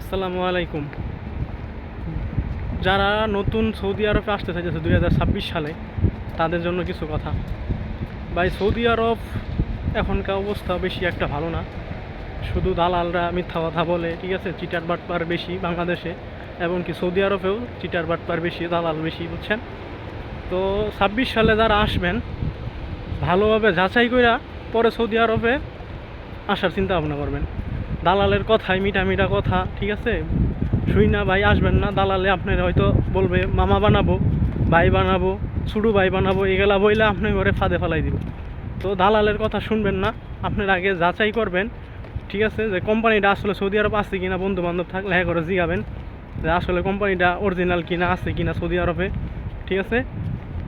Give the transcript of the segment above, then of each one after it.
আসসালামু আলাইকুম। যারা নতুন সৌদি আরবে আসতে চাইছে 2026 সালে, তাদের জন্য কিছু কথা। ভাই, সৌদি আরব এখনকার অবস্থা বেশি একটা ভালো না। শুধু দালালরা মিথ্যা কথা বলে, ঠিক আছে? চিটার বাটপার বেশি বাংলাদেশে, এমনকি সৌদি আরবেও চিটার বাটপার বেশি, দালাল বেশি, বুঝছেন? তো 26 সালে যারা আসবেন, ভালোভাবে যাচাই কইরা পরে সৌদি আরবে আসার চিন্তা ভাবনা করবেন। দালালের কথায় মিঠা মিঠা কথা, ঠিক আছে, শুই না ভাই আসবেন না। দালালে আপনার হয়তো বলবে মামা বানাবো, ভাই বানাবো, ছোটো ভাই বানাবো, এগুলা বইলে আপনার ঘরে ফাঁদে ফেলাই দিব। তো দালালের কথা শুনবেন না, আপনার আগে যাচাই করবেন, ঠিক আছে, যে কোম্পানিটা আসলে সৌদি আরব আছে কিনা। বন্ধু বান্ধব থাকলে হ্যাঁ করে জিগাবেন যে আসলে কোম্পানিটা অরিজিনাল কিনা, আছে কিনা সৌদি আরবে, ঠিক আছে।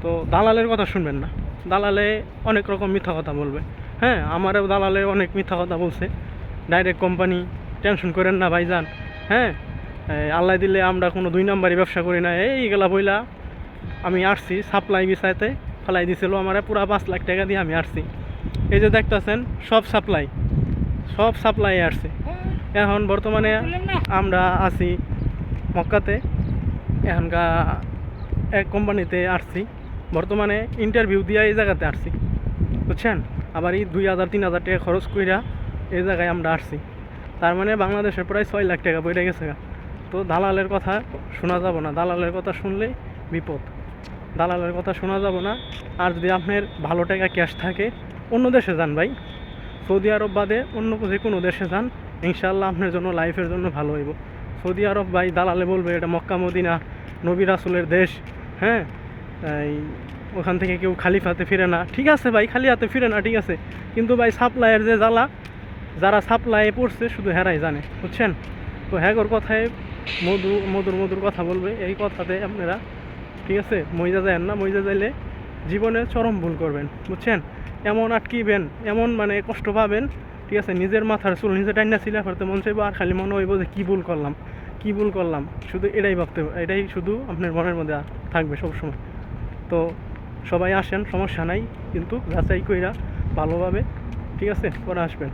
তো দালালের কথা শুনবেন না, দালালে অনেক রকম মিথ্যা কথা বলবে। হ্যাঁ, আমারও দালালে অনেক মিথ্যা কথা বলছে। ডাইরেক্ট কোম্পানি, টেনশন করেন না ভাইজান। হ্যাঁ, আল্লাহ দিলে আমরা কোনো দুই নাম্বারই ব্যবসা করি না, এইগুলা বইলা আমি আসছি। সাপ্লাই বিষয়তে ফেলাই দিছিল আমার পুরা 5 লাখ টাকা দিয়ে আমি আসছি। এই যে দেখতেছেন, সব সাপ্লাই আসছে। এখন বর্তমানে আমরা আছি মক্কাতে, এখনকার এক কোম্পানিতে আসছি। বর্তমানে ইন্টারভিউ দিয়ে এই জায়গাতে আসছি, বুঝছেন? আবার এই 2,000-3,000 টাকা খরচ কইরা এই জায়গায় আমরা আসছি। তার মানে বাংলাদেশের প্রায় 6 লাখ টাকা বইটা গেছে। তো দালালের কথা শোনা যাব না, দালালের কথা শুনলেই বিপদ। দালালের কথা শোনা যাব না। আর যদি আপনার ভালো টাকা ক্যাশ থাকে, অন্য দেশে যান ভাই, সৌদি আরব বাদে অন্য যে কোনো দেশে যান, ইনশাআল্লাহ আপনার জন্য, লাইফের জন্য ভালো হইব। সৌদি আরব ভাই দালালে বলবে এটা মক্কা মদিনা, নবী রাসূলের দেশ। হ্যাঁ, এই ওখান থেকে কেউ খালি হাতে ফিরে না। ঠিক আছে ভাই, খালি হাতে ফিরে না, ঠিক আছে, কিন্তু ভাই সাপ্লাইয়ের যে জ্বালা, যারা সাপ্লাইয়ে পড়ছে শুধু হেরাই জানে, বুঝছেন? তো হ্যাগোর কথায় মধুর মধুর কথা বলবে, এই কথাতে আপনারা, ঠিক আছে, মইজা যায় না। মইজা যাইলে জীবনে চরম ভুল করবেন, বুঝছেন? এমন আটকিবেন, এমন মানে কষ্ট পাবেন, ঠিক আছে, নিজের মাথার চুল নিজে টাইনা ছিলা করতে মন চাইব, আর খালি মনে হইব যে কী ভুল করলাম, শুধু এটাই ভাবতে, এটাই শুধু আপনার মনের মধ্যে থাকবে সবসময়। তো সবাই আসেন, সমস্যা নাই, কিন্তু যাচাই কইরা ভালোভাবে, ঠিক আছে, পরে আসবেন।